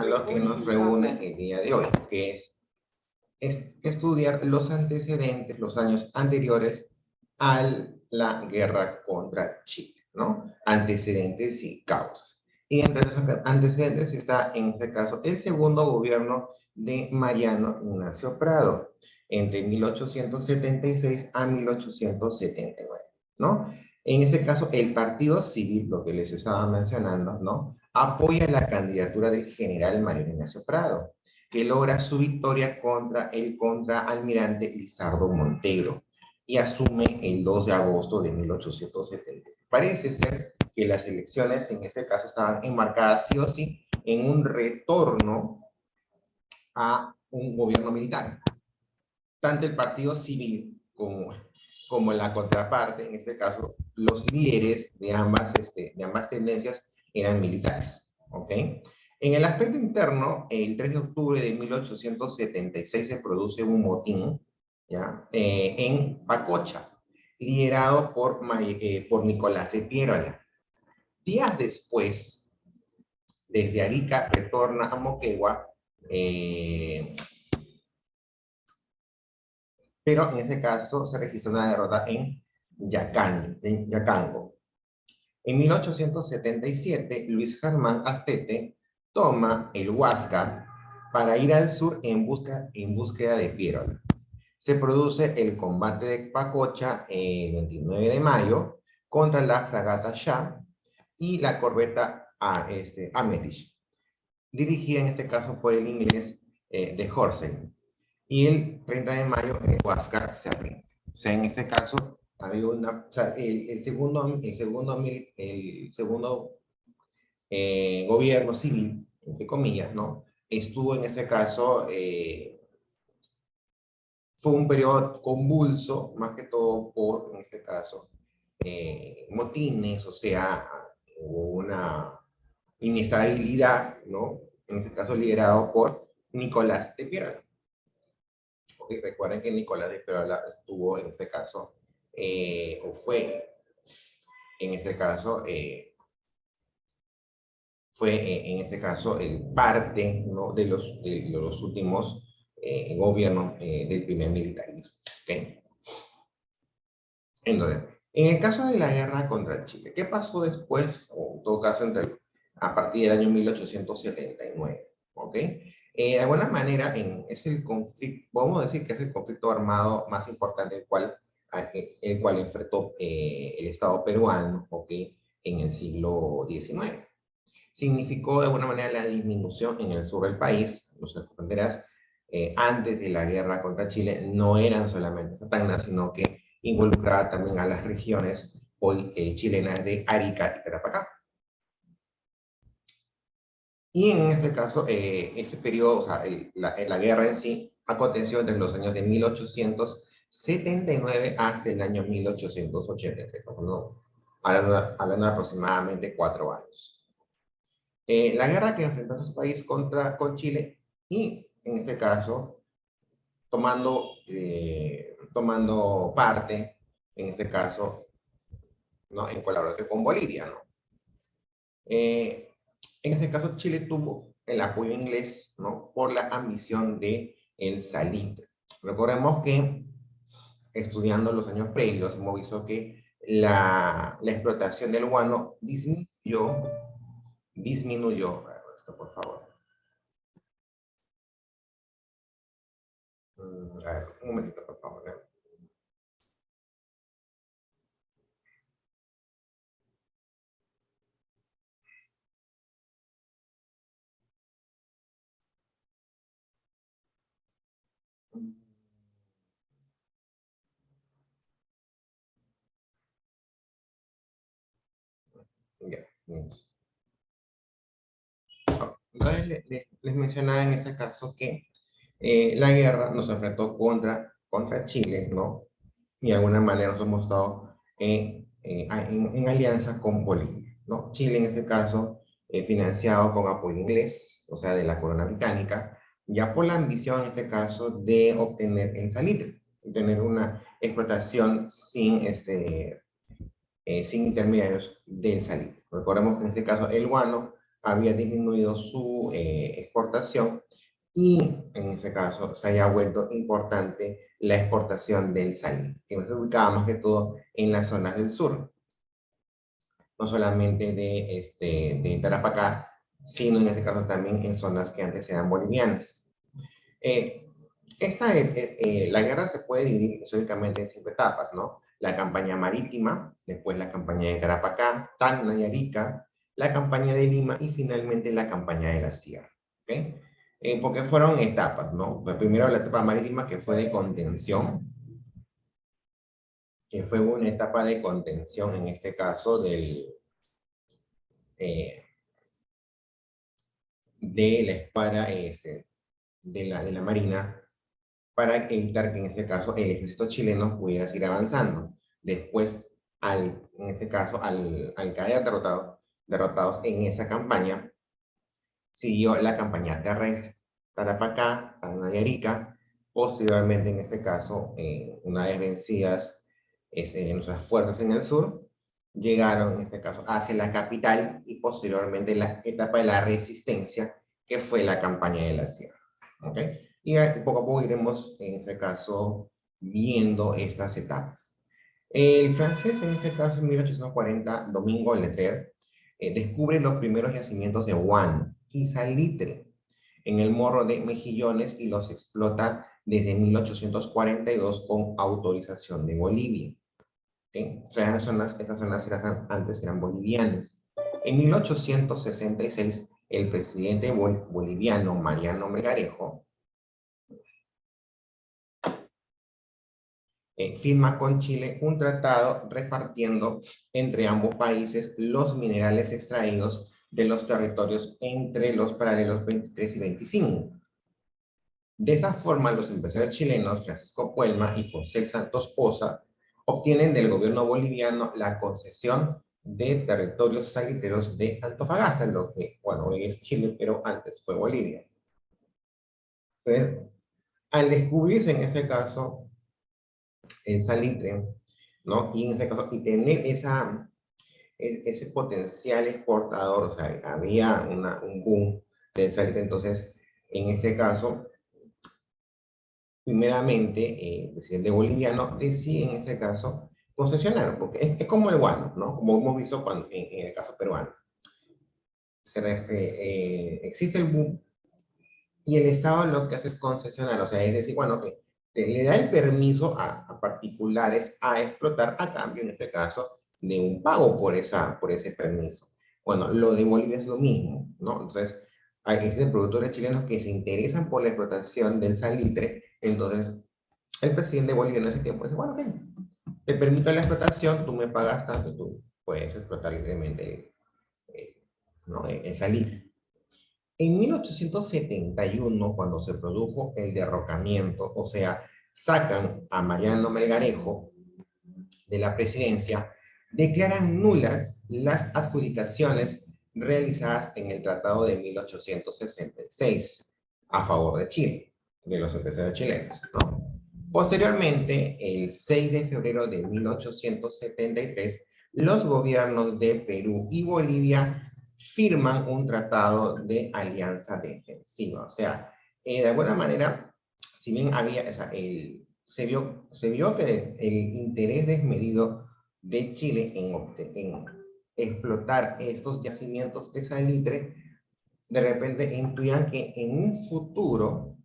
a lo que nos reúne el día de hoy, que es estudiar los antecedentes, los años anteriores a la guerra contra Chile, ¿no? Antecedentes y causas. Y entre los antecedentes está, en este caso, el segundo gobierno de Mariano Ignacio Prado, entre 1876 a 1879, ¿no? En ese caso, el Partido Civil, lo que les estaba mencionando, ¿no? Apoya la candidatura del general Mariano Ignacio Prado, que logra su victoria contra el contraalmirante Lizardo Montero y asume el 2 de agosto de 1870. Parece ser que las elecciones en este caso estaban enmarcadas sí o sí en un retorno a un gobierno militar. Tanto el Partido Civil como la contraparte, en este caso, los líderes de ambas tendencias eran militares. ¿Ok? En el aspecto interno, el 3 de octubre de 1876 se produce un motín, ¿ya? En Pacocha, liderado por Nicolás de Piérola. Días después, desde Arica retorna a Moquegua, pero en ese caso se registra una derrota en Yacango. En 1877, Luis Germán Astete toma el Huáscar para ir al sur en búsqueda de Piérola. Se produce el combate de Pacocha el 29 de mayo contra la fragata Shah y la corbeta Amethyst, dirigida en este caso por el inglés de Horsey. Y el 30 de mayo el Huáscar se rinde. O sea, en este caso, había una, o sea, el segundo gobierno civil, entre comillas, ¿no? Estuvo en este caso, fue un periodo convulso, más que todo por, en este caso, motines, o sea, hubo una inestabilidad, ¿no? En este caso liderado por Nicolás de Piérola. Okay, recuerden que Nicolás de Piérola estuvo en este caso, o fue en este caso, en este caso parte, ¿no? de los últimos gobiernos del primer militarismo. ¿Okay? Entonces, en el caso de la guerra contra Chile, ¿qué pasó después, o en todo caso a partir del año 1879? ¿Ok? De alguna manera, es el conflicto, podemos decir que es el conflicto armado más importante el cual enfrentó el Estado peruano, ¿ok? En el siglo XIX. Significó de alguna manera la disminución en el sur del país. No se comprenderás, antes de la guerra contra Chile no eran solamente Tacna, sino que involucraba también a las regiones hoy chilenas de Arica y Tarapacá. Y en este caso, ese periodo, o sea, la guerra en sí, aconteció entre los años de 1879 hasta el año 1883, ¿no? Hablando de aproximadamente 4 años. La guerra que enfrentó nuestro país con Chile, y en este caso, tomando parte, en este caso, ¿no? En colaboración con Bolivia, ¿no? En este caso, Chile tuvo el apoyo inglés, ¿no? Por la ambición de el salitre. Recordemos que, estudiando los años previos, hemos visto que la explotación del guano disminuyó, por favor. A ver, un momentito, por favor. Ya, entonces les mencionaba en este caso que la guerra nos enfrentó contra Chile, ¿no? Y de alguna manera nos hemos estado en alianza con Bolivia, ¿no? Chile en este caso financiado con apoyo inglés, o sea, de la corona británica, ya por la ambición en este caso de obtener el salitre, tener una explotación sin intermediarios del salitre. Recordemos que en este caso el guano había disminuido su exportación y en ese caso se haya vuelto importante la exportación del salitre, que se ubicaba más que todo en las zonas del sur, no solamente de Tarapacá, sino en este caso también en zonas que antes eran bolivianas. Eh, la guerra se puede dividir históricamente en 5 etapas, ¿no? La campaña marítima, después la campaña de Tarapacá, Tacna y Arica, la campaña de Lima y finalmente la campaña de la Sierra. ¿Okay? Porque fueron etapas, ¿no? Primero la etapa marítima que fue de contención, que fue una etapa de contención en este caso eh, de la escuadra de la Marina para evitar que en este caso el ejército chileno pudiera seguir avanzando. Después, en este caso, al caer derrotados en esa campaña, siguió la campaña terrestre, Tarapacá, Tacna y Arica. Posteriormente, en este caso, una vez vencidas nuestras fuerzas en el sur, llegaron en este caso hacia la capital y posteriormente la etapa de la resistencia, que fue la campaña de la Sierra. ¿Okay? Y poco a poco iremos, en este caso, viendo estas etapas. El francés, en este caso, en 1840, Domingo Letrer, descubre los primeros yacimientos de guano y salitre en el Morro de Mejillones y los explota desde 1842 con autorización de Bolivia. ¿Okay? O sea, estas zonas antes eran bolivianas. En 1866, el presidente boliviano Mariano Melgarejo firma con Chile un tratado repartiendo entre ambos países los minerales extraídos de los territorios entre los paralelos 23 y 25. De esa forma, los empresarios chilenos Francisco Puelma y José Santos Poza obtienen del gobierno boliviano la concesión de territorios salitreros de Antofagasta, lo que, bueno, hoy es Chile, pero antes fue Bolivia. Entonces, al descubrirse en este caso el salitre, ¿no? Y en este caso, y tener ese potencial exportador, o sea, había un boom del salitre, entonces, en este caso, primeramente, el presidente boliviano decide en ese caso concesionar, porque es como el guano, ¿no? Como hemos visto en el caso peruano. Existe el boom y el Estado lo que hace es concesionar, o sea, es decir, bueno, que le da el permiso a particulares a explotar a cambio, en este caso, de un pago por ese permiso. Bueno, lo de Bolivia es lo mismo, ¿no? Entonces, existen productores chilenos que se interesan por la explotación del salitre, entonces el presidente boliviano en ese tiempo dice, bueno, ok, te permito la explotación, tú me pagas tanto, tú puedes explotar libremente ¿no? el salitre. En 1871, cuando se produjo el derrocamiento, o sea, sacan a Mariano Melgarejo de la presidencia, declaran nulas las adjudicaciones realizadas en el Tratado de 1866 a favor de Chile, de los empresarios chilenos, ¿no? Posteriormente, el 6 de febrero de 1873, los gobiernos de Perú y Bolivia firman un tratado de alianza defensiva. O sea, de alguna manera, si bien había, o sea, se vio que el interés desmedido de Chile en explotar estos yacimientos de salitre, de repente intuían que en un futuro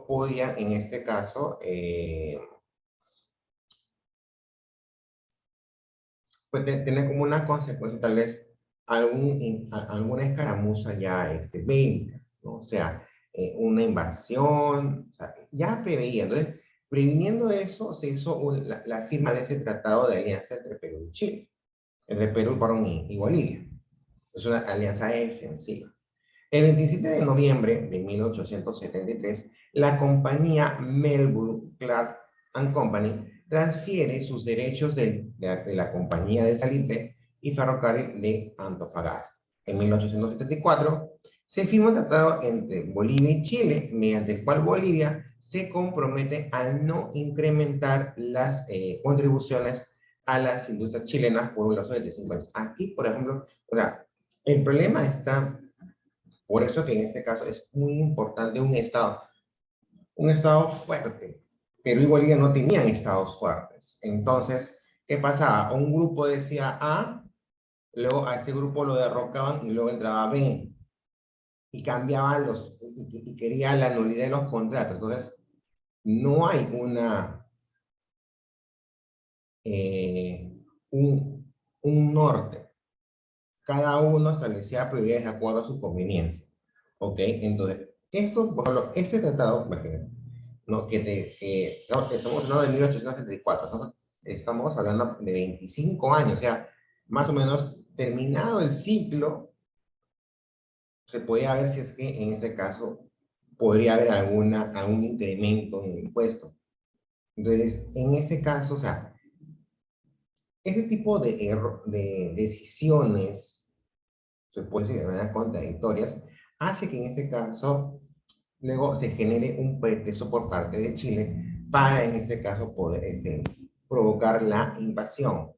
podían, en este caso, pues tener como una consecuencia tal vez alguna escaramuza ya bélica, ¿no? O sea, una invasión, o sea, ya preveía. Entonces, previniendo eso, se hizo la firma de ese tratado de alianza entre Perú y Chile, entre Perú, perdón, y Bolivia. Es una alianza defensiva. El 27 de noviembre de 1873, la compañía Melbourne, Clark and Company transfiere sus derechos de la compañía de salitre y ferrocarril de Antofagasta. En 1874 se firma un tratado entre Bolivia y Chile, mediante el cual Bolivia se compromete a no incrementar las contribuciones a las industrias chilenas por un lapso de 5 años. Aquí, por ejemplo, o sea, El problema está, por eso que en este caso es muy importante un estado fuerte. Perú y Bolivia no tenían estados fuertes. Entonces, ¿qué pasaba? Un grupo decía A, luego a este grupo lo derrocaban y luego entraba B. Y cambiaban y quería la nulidad de los contratos. Entonces, no hay eh, un norte. Cada uno establecía prioridades de acuerdo a su conveniencia. ¿Ok? Entonces, esto, por ejemplo, este tratado, ¿no? Estamos hablando de 1874, ¿no? Estamos hablando de 25 años, o sea, más o menos terminado el ciclo, se podía ver si es que en ese caso podría haber algún incremento en el impuesto. Entonces, en ese caso, o sea, ese tipo de decisiones, se puede decir de manera contradictorias, hace que en ese caso luego se genere un pretexto por parte de Chile para, en este caso, poder provocar la invasión.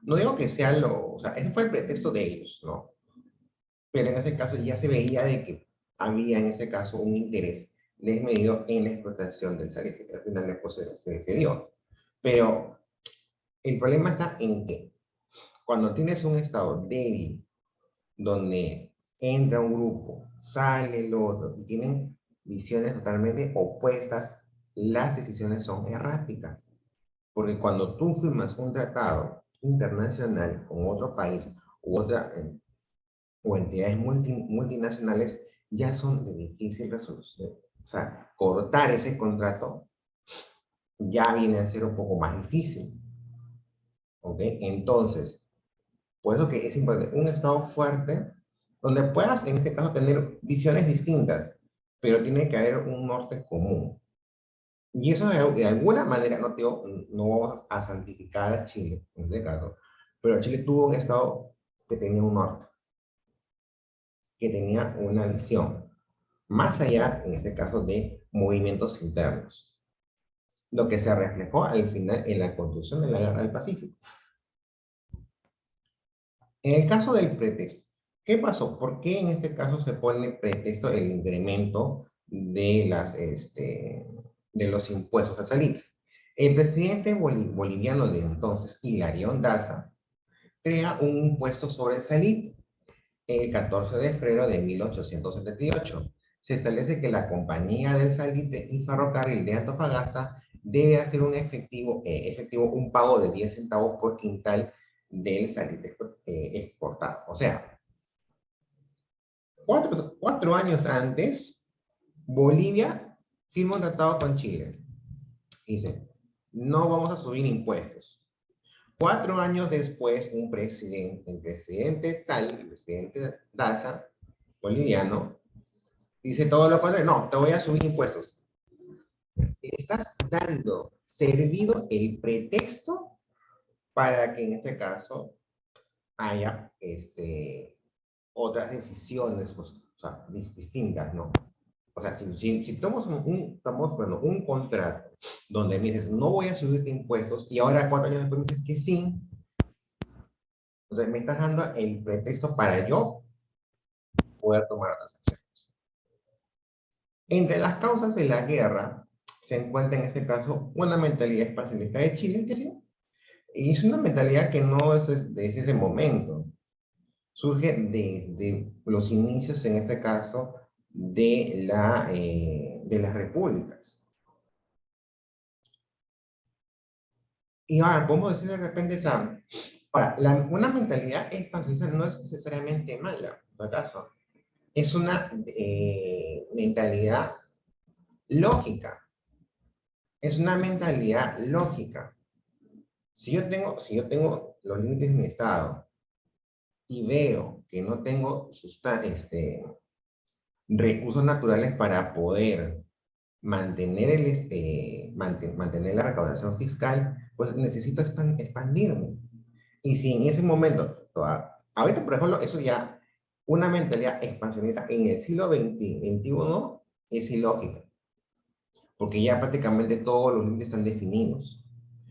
No digo que sea o sea, ese fue el pretexto de ellos, ¿no? Pero en ese caso ya se veía de que había en ese caso un interés desmedido en la explotación del salitre, que al final después se dio. Pero el problema está en que cuando tienes un estado débil, donde entra un grupo, sale el otro, y tienen visiones totalmente opuestas, las decisiones son erráticas. Porque cuando tú firmas un tratado internacional con otro país u otra, o entidades multinacionales, ya son de difícil resolución. O sea, cortar ese contrato ya viene a ser un poco más difícil. ¿Ok? Entonces, por eso que es importante un Estado fuerte donde puedas, en este caso, tener visiones distintas, pero tiene que haber un norte común. Y eso de alguna manera, no vamos a santificar a Chile, en este caso, pero Chile tuvo un Estado que tenía un norte, que tenía una visión, más allá, en este caso, de movimientos internos, lo que se reflejó al final en la construcción de la Guerra del Pacífico. En el caso del pretexto, ¿qué pasó? ¿Por qué en este caso se pone pretexto el incremento de los impuestos al salitre? El presidente boliviano de entonces, Hilarión Daza, crea un impuesto sobre el salitre el 14 de febrero de 1878. Se establece que la Compañía del Salitre y Ferrocarril de Antofagasta debe hacer efectivo un pago de 10 centavos por quintal del salitre exportado. O sea, 4 años antes, Bolivia firma un tratado con Chile. Dice, no vamos a subir impuestos. 4 años después, el presidente Daza, boliviano, dice todo lo contrario, no, te voy a subir impuestos. Estás dando servido el pretexto para que en este caso haya otras decisiones, pues, o sea, distintas, ¿no? O sea, si tomamos un contrato donde me dices, no voy a subirte impuestos, y ahora 4 años después me dices que sí, entonces me estás dando el pretexto para yo poder tomar otras acciones. Entre las causas de la guerra se encuentra en este caso una mentalidad expansionista de Chile, que sí, y es una mentalidad que no es desde ese momento, surge desde los inicios, en este caso, de las repúblicas. Y ahora, ¿cómo decir de repente esa? Ahora, una mentalidad expansionista no es necesariamente mala, por acaso. Es una mentalidad lógica. Es una mentalidad lógica. Si yo tengo los límites de mi estado y veo que no tengo recursos naturales para poder mantener la recaudación fiscal, pues necesito expandirme. Y si en ese momento, ahorita por ejemplo, eso ya, una mentalidad expansionista en el siglo XXI es ilógica, porque ya prácticamente todos los límites están definidos.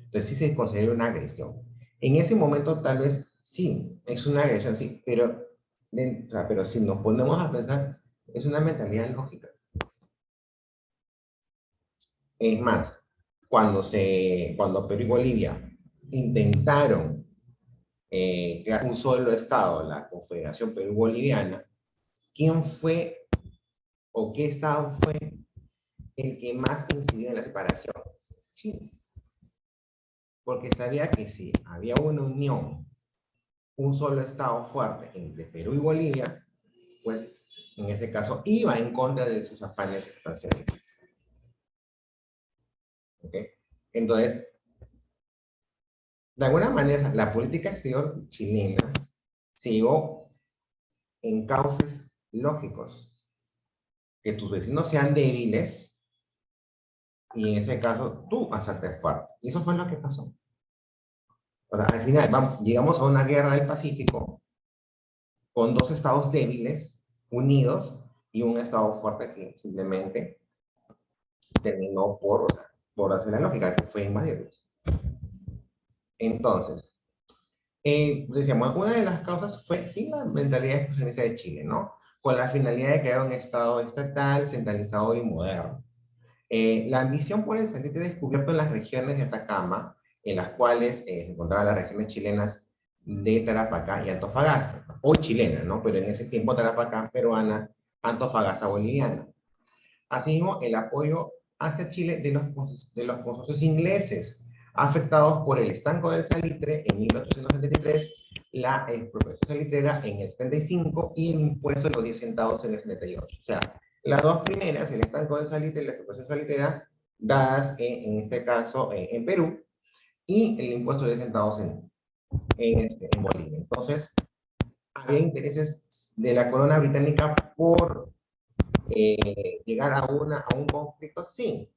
Entonces sí se considera una agresión. En ese momento tal vez sí, es una agresión, sí, pero O sea, pero si nos ponemos a pensar, es una mentalidad lógica. Es más, cuando Perú y Bolivia intentaron crear un solo Estado, la Confederación Perú-Boliviana, ¿quién fue o qué Estado fue el que más incidió en la separación? Chile. Porque sabía que si había una unión, un solo Estado fuerte entre Perú y Bolivia, pues en ese caso iba en contra de sus afanes expansionistas. ¿Okay? Entonces, de alguna manera, la política exterior chilena siguió en cauces lógicos. Que tus vecinos sean débiles y en ese caso tú hacerte fuerte. Y eso fue lo que pasó. O sea, al final llegamos a una guerra del Pacífico con dos estados débiles, unidos, y un estado fuerte que simplemente terminó por hacer la lógica, que fue invadirlos. Entonces, decíamos, una de las causas fue, sí, la mentalidad expansionista de Chile, ¿no? Con la finalidad de crear un estado estatal, centralizado y moderno. La ambición por el salitre descubierto en las regiones de Atacama, en las cuales se encontraban las regiones chilenas de Tarapacá y Antofagasta, hoy chilena, ¿no? Pero en ese tiempo Tarapacá peruana, Antofagasta boliviana. Asimismo, el apoyo hacia Chile de los consorcios ingleses, afectados por el estanco del salitre en 1873, la expropiación salitrera en el 75 y el impuesto de los 10 centavos en el 78. O sea, las dos primeras, el estanco del salitre y la expropiación salitrera, dadas en este caso en Perú, y el impuesto de 10 centavos en Bolivia. Entonces, había intereses de la corona británica por llegar a un conflicto, sí,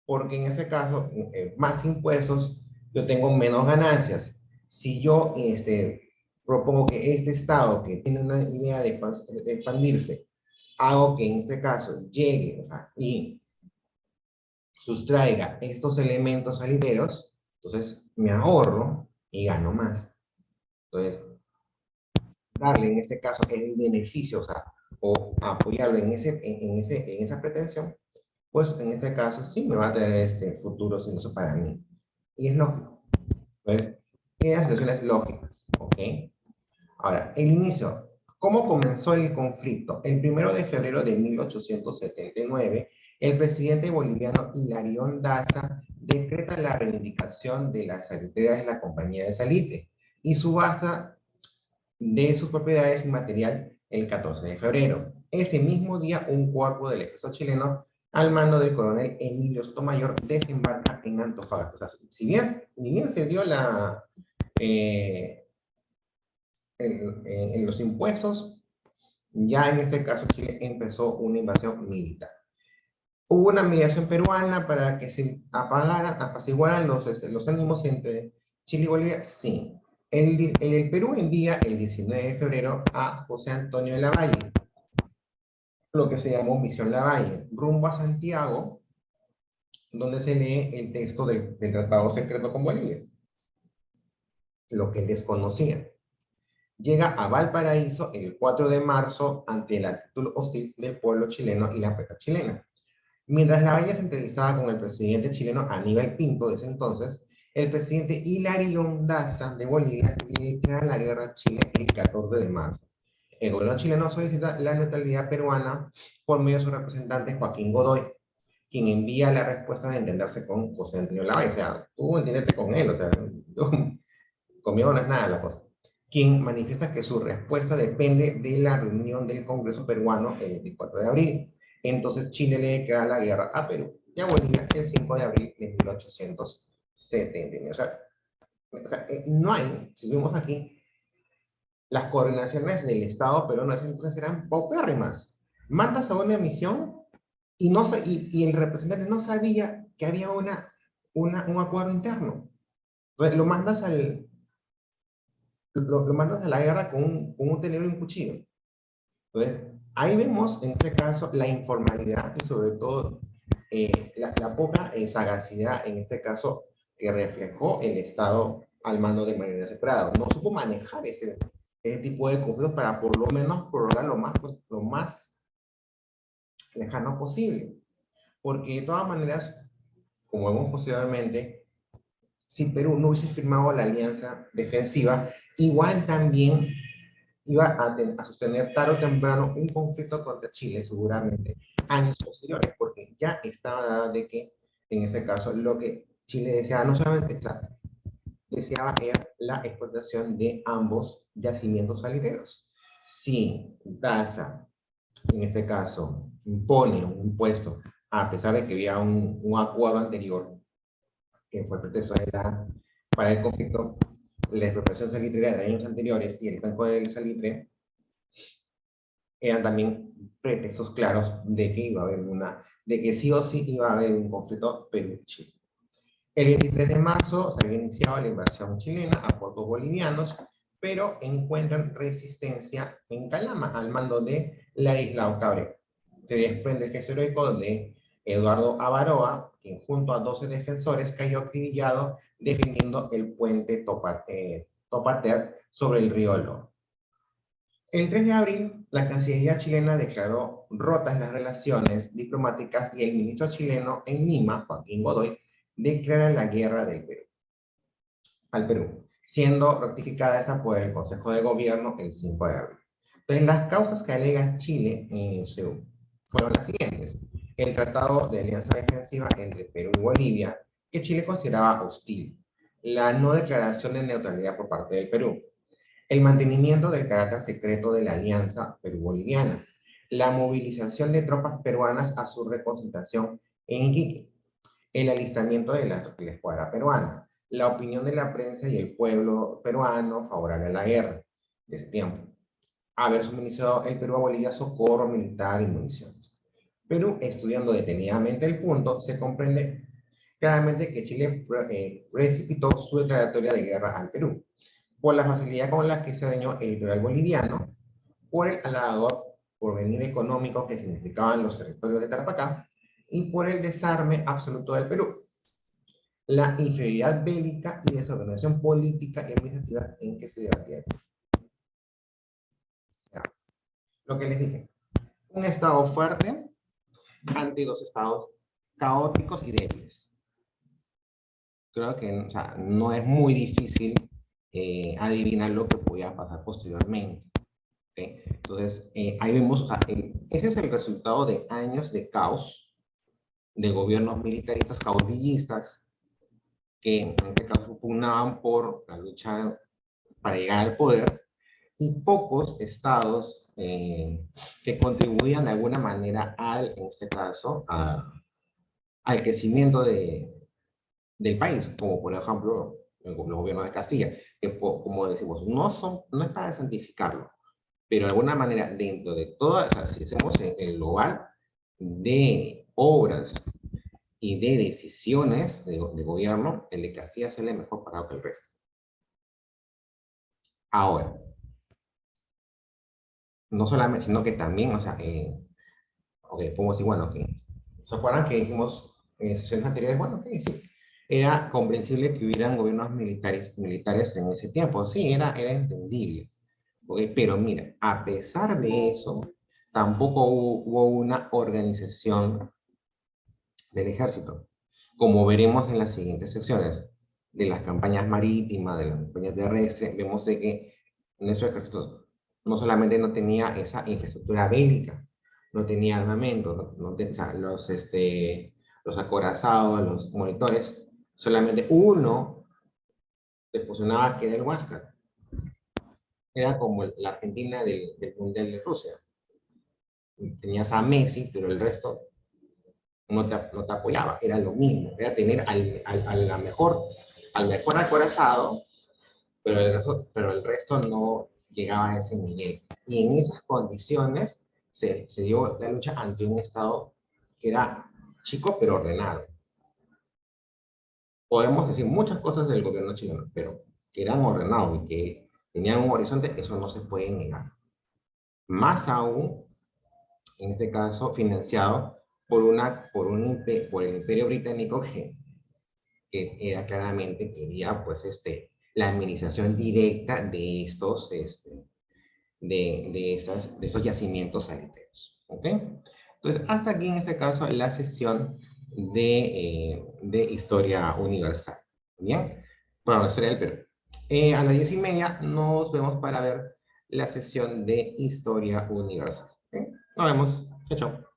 porque en ese caso, más impuestos, yo tengo menos ganancias. Si yo propongo que este Estado, que tiene una idea de expandirse, hago que en este caso llegue, o sea, y sustraiga estos elementos salideros, entonces me ahorro y gano más. Entonces, darle en ese caso el beneficio, o sea, o apoyarlo en esa pretensión, pues en este caso sí me va a traer futuros ingresos para mí. Y es lógico. Entonces, quedan situaciones lógicas, ¿ok? Ahora, el inicio. ¿Cómo comenzó el conflicto? El 1 de febrero de 1879, el presidente boliviano Hilarión Daza decreta la reivindicación de las salitreras de la Compañía de Salitre y subasta de sus propiedades inmaterial el 14 de febrero. Ese mismo día, un cuerpo del ejército chileno al mando del coronel Emilio Sotomayor desembarca en Antofagasta. O sea, ni bien se dio en los impuestos, ya en este caso Chile empezó una invasión militar. Hubo una mediación peruana para que se apaciguaran los ánimos entre Chile y Bolivia, sí. El Perú envía el 19 de febrero a José Antonio de Lavalle, lo que se llamó Misión Lavalle, rumbo a Santiago, donde se lee el texto del Tratado Secreto con Bolivia, lo que desconocía. Llega a Valparaíso el 4 de marzo ante la actitud hostil del pueblo chileno y la prensa chilena. Mientras Lavalle se entrevistaba con el presidente chileno Aníbal Pinto de ese entonces, el presidente Hilarión Daza de Bolivia le declara la guerra a Chile el 14 de marzo. El gobierno chileno solicita la neutralidad peruana por medio de su representante Joaquín Godoy, quien envía la respuesta de entenderse con José Antonio Lavalle. O sea, tú entiéndete con él, o sea, conmigo no es nada la cosa. Quien manifiesta que su respuesta depende de la reunión del Congreso peruano el 24 de abril. Entonces Chile le declara la guerra a Perú y a Bolivia el 5 de abril de 1870. O sea, no hay, si vemos aquí, las coordinaciones del Estado peruano entonces eran paupérrimas. Mandas a una misión y, no, y el representante no sabía que había un acuerdo interno. Entonces lo mandas a la guerra con un tenedor y un cuchillo. Entonces, ahí vemos en este caso la informalidad y sobre todo la poca sagacidad en este caso que reflejó el Estado al mando de María Inés Prado. No supo manejar ese tipo de conflictos para por lo menos prorrogar lo más lejano posible. Porque de todas maneras, como vemos posteriormente, si Perú no hubiese firmado la alianza defensiva, igual también iba a sostener tarde o temprano un conflicto contra Chile, seguramente, años posteriores, porque ya estaba dado de que, en ese caso, lo que Chile deseaba, no solamente deseaba era la explotación de ambos yacimientos salineros. Si Daza, en este caso, impone un impuesto, a pesar de que había un acuerdo anterior, que fue pretexto para el conflicto, la expropiación salitrera de años anteriores y el estanco del salitre, eran también pretextos claros de que iba a haber de que sí o sí iba a haber un conflicto Perú-Chile. El 23 de marzo se había iniciado la invasión chilena a puertos bolivianos, pero encuentran resistencia en Calama al mando de Ladislao Cabrera. Se desprende el gesto heroico de Eduardo Avaroa, quien junto a 12 defensores cayó acribillado defendiendo el puente Topater sobre el río Loro. El 3 de abril, la Cancillería chilena declaró rotas las relaciones diplomáticas y el ministro chileno en Lima, Joaquín Godoy, declara la guerra al Perú, siendo ratificada esa por el Consejo de Gobierno el 5 de abril. Entonces, las causas que alega Chile en Seúl fueron las siguientes. El Tratado de Alianza Defensiva entre Perú y Bolivia, que Chile consideraba hostil. La no declaración de neutralidad por parte del Perú. El mantenimiento del carácter secreto de la alianza Perú-Boliviana. La movilización de tropas peruanas a su reconcentración en Iquique. El alistamiento de la escuadra peruana, la opinión de la prensa y el pueblo peruano favorable a la guerra de ese tiempo, haber suministrado el Perú a Bolivia socorro militar y municiones. Perú, estudiando detenidamente el punto, se comprende claramente que Chile precipitó su declaratoria de guerra al Perú, por la facilidad con la que se dañó el litoral boliviano, por el halagador porvenir económico que significaban los territorios de Tarapacá, y por el desarme absoluto del Perú, la inferioridad bélica y desorganización política y administrativa en que se debatía. Lo que les dije, un Estado fuerte ante dos Estados caóticos y débiles. Creo que no es muy difícil adivinar lo que podía pasar posteriormente. ¿Okay? Entonces, ahí vemos, ese es el resultado de años de caos, de gobiernos militaristas, caudillistas, que en este caso pugnaban por la lucha para llegar al poder, y pocos estados que contribuían de alguna manera en este caso, al crecimiento del país, como por ejemplo los gobiernos de Castilla, que como decimos, no es para santificarlo, pero de alguna manera dentro de todas, o sea, si hacemos el global de obras y de decisiones de gobierno, el de Castilla es el mejor parado que el resto. Ahora, no solamente, sino que también, o sea, podemos decir, bueno, okay, ¿se acuerdan que dijimos en sesiones anteriores? Bueno, okay, sí, era comprensible que hubieran gobiernos militares en ese tiempo, sí, era entendible. Okay, pero mira, a pesar de eso, tampoco hubo una organización del ejército, como veremos en las siguientes secciones, de las campañas marítimas, de las campañas terrestres, vemos de que nuestro ejército no solamente no tenía esa infraestructura bélica, no tenía armamento, los acorazados, los monitores, solamente uno que funcionaba, que era el Huáscar. Era como la Argentina del Mundial de Rusia. Tenías a Messi, pero el resto no te apoyaba, era lo mismo, era tener al mejor acorazado, pero el resto no llegaba a ese nivel. Y en esas condiciones se dio la lucha ante un Estado que era chico pero ordenado. Podemos decir muchas cosas del gobierno chileno, pero que eran ordenados y que tenían un horizonte, eso no se puede negar. Más aún, en este caso, financiado por el Imperio Británico que era claramente quería pues la administración directa de estos, de estos yacimientos salitreros. ¿Ok? Entonces, hasta aquí en este caso la sesión de Historia Universal. ¿Bien? Bueno, la historia del Perú. A las 10:30 nos vemos para ver la sesión de Historia Universal. ¿Ok? Nos vemos. Chao, chao.